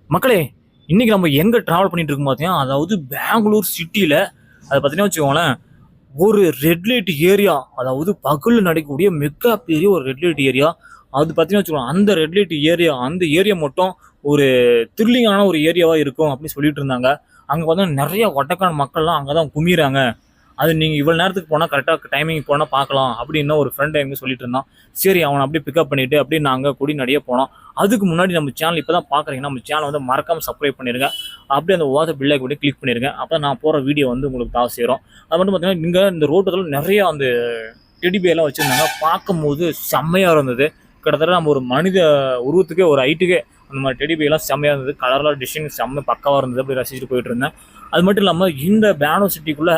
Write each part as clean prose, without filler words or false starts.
மக்களே, இன்னைக்கு நம்ம எங்க டிராவல் பண்ணிட்டு இருக்கோம் பார்த்தீங்கன்னா, அதாவது பெங்களூர் சிட்டியில அதை பார்த்தீங்கன்னா வச்சுக்கோங்களேன், ஒரு ரெட் லைட் ஏரியா, அதாவது பகல்ல நடக்கக்கூடிய மிக பெரிய ஒரு ரெட் லைட் ஏரியா. அது பார்த்தீங்கன்னா வச்சுக்கோங்க, அந்த ரெட் லைட் ஏரியா அந்த ஏரியா மட்டும் ஒரு த்ரில்லிங்கான ஒரு ஏரியாவா இருக்கும் அப்படின்னு சொல்லிட்டு இருந்தாங்க. அங்க பார்த்தீங்கன்னா நிறைய வட்டக்கான மக்கள்லாம் அங்கதான் குமிறாங்க. அது நீங்க இவ்வளவு நேரத்துக்கு போனா கரெக்டா டைமிங் போனா பார்க்கலாம் அப்படின்னு ஒரு ஃப்ரெண்ட் எங்க சொல்லிட்டு இருந்தான். சரி, அவனை அப்படியே பிக்கப் பண்ணிட்டு அப்படியே நாங்க கொடிநடையே போனோம். அதுக்கு முன்னாடி நம்ம சேனல் இப்பதான் பாக்குறீங்கன்னா நம்ம சேனல் வந்து மறக்காம சப்ஸ்கிரைப் பண்ணிருங்க. அப்படியே அந்த வாட்ஸ்அப் பில் ஐக்கன் கிளிக் பண்ணிருங்க. அப்ப நான் போற வீடியோ வந்து உங்களுக்கு காசு சேரும். அது மட்டும் பார்த்தீங்கன்னா இங்க இந்த ரோட்டுல நிறைய அந்த டெடி எல்லாம் வச்சிருந்தாங்க. பார்க்கும்போது செம்மையா இருந்தது. கிட்டத்தட்ட நம்ம ஒரு மனித உருவத்துக்கே ஒரு ஹைட்டுக்கே அந்த மாதிரி டெடி எல்லாம் செம்மையா இருந்தது. கலர்லாம் டிசைன் செம்ம பக்காவா இருந்தது. அப்படி ரசிச்சுட்டு போயிட்டு இருந்தேன். அது மட்டும் இல்லாமல் இந்த பெங்களூர் சிட்டிக்குள்ள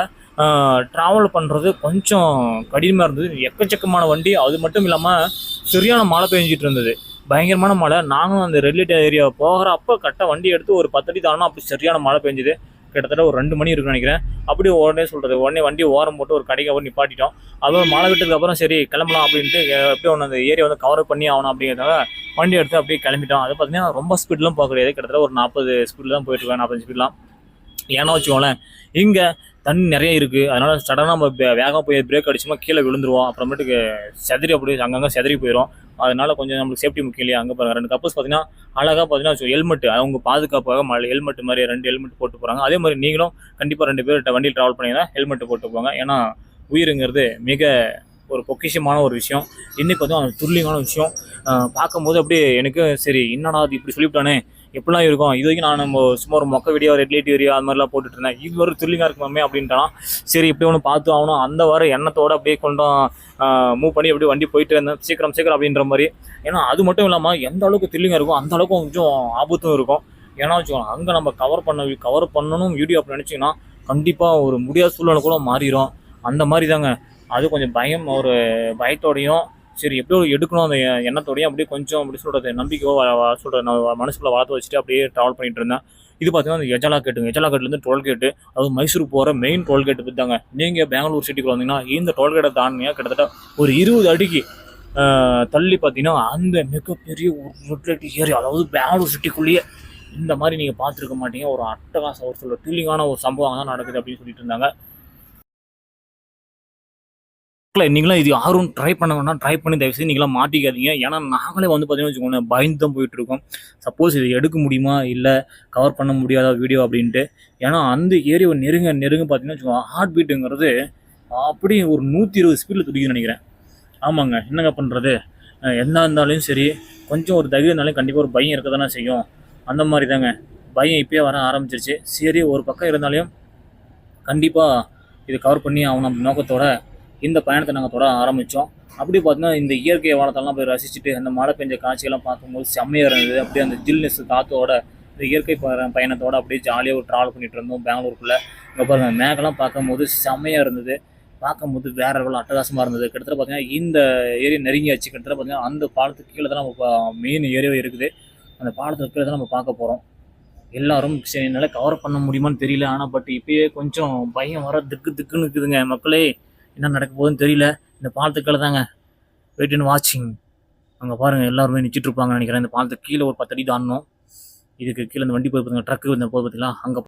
ட்ராவல் பண்ணுறது கொஞ்சம் கடினமாக இருந்தது. எக்கச்சக்கமான வண்டி. அது மட்டும் இல்லாமல் சரியான மழை பெஞ்சிட்டு இருந்தது. பயங்கரமான மழை. நாங்களும் அந்த ரெட் லைட் ஏரியா போகிறப்ப கரெக்டாக வண்டி எடுத்து ஒரு 10 அடி தாண்டோம். அப்படி சரியான மழை பெஞ்சுது. கிட்டத்தட்ட ஒரு 2 மணி இருக்குன்னு நினைக்கிறேன். அப்படியே உடனே வண்டி ஓரம் போட்டு ஒரு கடைக்கு அப்புறம் நிப்பாட்டிட்டோம். அதுவும் மழை விட்டதுக்கு அப்புறம் சரி கிளம்பலாம் அப்படின்ட்டு எப்படியும் ஒன்று அந்த ஏரியா வந்து கவர் பண்ணி ஆகணும் அப்படிங்கிறதால வண்டி எடுத்து அப்படியே கிளம்பிட்டோம். அது பார்த்தீங்கன்னா ரொம்ப ஸ்பீட்லாம் போக கிடையாது. கிட்டத்தட்ட ஒரு 40 ஸ்பீடில் தான் போயிட்டு இருக்கேன், 45 ஸ்பீட்லாம். ஏன்னா வச்சுக்கோங்களேன், இங்கே தண்ணி நிறைய இருக்குது. அதனால் சடனாக நம்ம வேகமாக போய் பிரேக் அடிச்சோமா கீழே விழுந்துருவோம். அப்புறமேட்டுக்கு செதறி அப்படியே அங்கங்கே செதறி போயிடும். அதனால கொஞ்சம் நம்மளுக்கு சேஃப்டி முக்கியம் இல்லையா. அங்கே பாருங்கள் 2 கப்பல்ஸ் பார்த்தீங்கன்னா அழகாக பார்த்தீங்கன்னா ஹெல்மெட், அவங்க பாதுகாப்பாக ஹெல்மெட் மாதிரி 2 ஹெல்மெட் போட்டு போகிறாங்க. அதே மாதிரி நீங்களும் கண்டிப்பாக 2 பேர் வண்டியில் ட்ராவல் பண்ணிங்கன்னா ஹெல்மெட் போட்டு போங்க. ஏன்னா உயிருங்கிறது மிக ஒரு பொக்கிஷமான ஒரு விஷயம். இன்னைக்கு பார்த்தீங்கன்னா துல்லியமான விஷயம். பார்க்கும்போது அப்படியே எனக்கு சரி என்னடா அது இப்படி சொல்லிவிட்டானே, எப்படிலாம் இருக்கும். இது வரைக்கும் நான் நம்ம சும்மா ஒரு மொக்க வீடியோ ரெட் லைட் ஏரியா அது மாதிரிலாம் போட்டுட்டு இருந்தேன். இது ஒரு த்ரில்லிங்காக இருக்குமே அப்படின்ட்டான். சரி இப்படி ஒன்று பார்த்து ஆகணும் அந்த வர எண்ணத்தோடு அப்படியே கொண்டோம் மூவ் பண்ணி அப்படியே வண்டி போயிட்டு இருந்தேன். சீக்கிரம் அப்படின்ற மாதிரி. ஏன்னா அது மட்டும் இல்லாமல் எந்த அளவுக்கு த்ரில்லிங்காக இருக்கும் அந்த அளவுக்கு கொஞ்சம் ஆபத்தும் இருக்கும். ஏன்னா வச்சுக்கோங்க, அங்கே நம்ம கவர் பண்ணணும் வீடியோ அப்படி நினச்சிங்கன்னா கண்டிப்பாக ஒரு முடியாத சூழ்நிலை கூட மாறிடும். அந்த மாதிரி தாங்க. அது கொஞ்சம் ஒரு பயத்தோடையும் சரி எப்படியோ எடுக்கணும் அந்த எண்ணத்தோடையும் அப்படியே கொஞ்சம் அப்படி சொல்கிறது நம்பிக்கையோ நான் மனசுக்குள்ளே வளர்த்து வச்சுட்டு அப்படியே ட்ராவல் பண்ணிட்டு இருந்தேன். இது பார்த்தீங்கன்னா அந்த எஜலாகேட்லேருந்து டோல்கேட்டு, அதாவது மைசூர் போகிற மெயின் டோல்கேட்டு பற்றி நீங்கள் பெங்களூர் சிட்டிக்கு வந்தீங்கன்னா இந்த டோல்கேட்டை தாண்டிங்க கிட்டத்தட்ட ஒரு 20 அடிக்கு தள்ளி பார்த்தீங்கன்னா அந்த மிகப்பெரிய ஒரு ரெட் லைட் ஏரியா, அதாவது பெங்களூர் சிட்டிக்குள்ளேயே இந்த மாதிரி நீங்கள் பார்த்துருக்க மாட்டீங்க. ஒரு அட்டகாசம் ஒரு சொல்ல த்ரில்லிங்கான ஒரு சம்பவம் தான் நடக்குது அப்படின்னு சொல்லிட்டு இருந்தாங்க. நீங்களாம் இது யாரும் ட்ரை பண்ண வேணாம். ட்ரை பண்ணி தயவுசெய்து நீங்களாம் மாட்டிக்காதீங்க. ஏன்னா நாங்களே வந்து பார்த்தீங்கன்னா வச்சுக்கோங்க பயந்து தான் போயிட்டு இருக்கோம். சப்போஸ் இது எடுக்க முடியுமா இல்லை கவர் பண்ண முடியாத வீடியோ அப்படின்ட்டு. ஏன்னா அந்த ஏரியாவை நெருங்க பார்த்தீங்கன்னா வச்சுக்கோங்க ஹார்ட் பீட்டுங்கிறது அப்படி ஒரு 120 ஸ்பீடில் துடிக்குன்னு நினைக்கிறேன். ஆமாங்க, என்னங்க பண்ணுறது. என்ன இருந்தாலும் சரி கொஞ்சம் ஒரு தைரியம் இருந்தாலும் கண்டிப்பாக ஒரு பயம் இருக்க தானே செய்யும். அந்த மாதிரி தாங்க பயம் இப்போயே வர ஆரம்பிச்சிருச்சு. சரி ஒரு பக்கம் இருந்தாலையும் கண்டிப்பாக இது கவர் பண்ணி ஆகணும் நம்ம நோக்கத்தோட இந்த பயணத்தை நாங்கள் தொட ஆரம்பித்தோம். அப்படி பார்த்தீங்கன்னா இந்த இயற்கை வளத்தெல்லாம் போய் ரசிச்சுட்டு அந்த மழை பெஞ்ச காட்சியெல்லாம் பார்க்கும்போது செம்மையாக இருந்தது. அப்படியே அந்த ஜில்னஸ் காற்றோட இந்த இயற்கை பயணத்தோடு அப்படியே ஜாலியாக ஒரு ட்ராவல் பண்ணிட்டு இருந்தோம் பெங்களூருக்குள்ளே. இங்கே பாருங்கள் மேகெல்லாம் பார்க்கும்போது செம்மையாக இருந்தது. பார்க்கும்போது வேற லெவல் அட்டகாசமாக இருந்தது. கிட்டத்தட்ட பார்த்தீங்கன்னா இந்த ஏரியா நெருங்கியாச்சு. கிட்டத்தட்ட பார்த்தீங்கன்னா அந்த பாலத்துக்கு கீழே தான் நம்ம மெயின் ஏரியாவே இருக்குது. அந்த பாலத்துக்கு கீழே தான் நம்ம பார்க்க போகிறோம். எல்லாரும் சரி என்னால் கவர் பண்ண முடியுமான்னு தெரியல. ஆனால் பட் இப்பயே கொஞ்சம் பயம் வர திக்குன்னு இருக்குதுங்க மக்களே. என்ன நடக்க போகுதுன்னு தெரியல. இந்த பாலத்துக்களை தாங்க வெயிட் அண்ட் வாட்சிங். அங்கே பாருங்கள் எல்லாருமே நிச்சிட்டு இருப்பாங்கன்னு நினைக்கிறேன். இந்த பாலத்துக்கு கீழே ஒரு 10 அடி தாண்டணும். இதுக்கு கீழே இந்த வண்டி போய் பார்த்தீங்கன்னா ட்ரக்கு இந்த போய் பார்த்தீங்களா அங்கே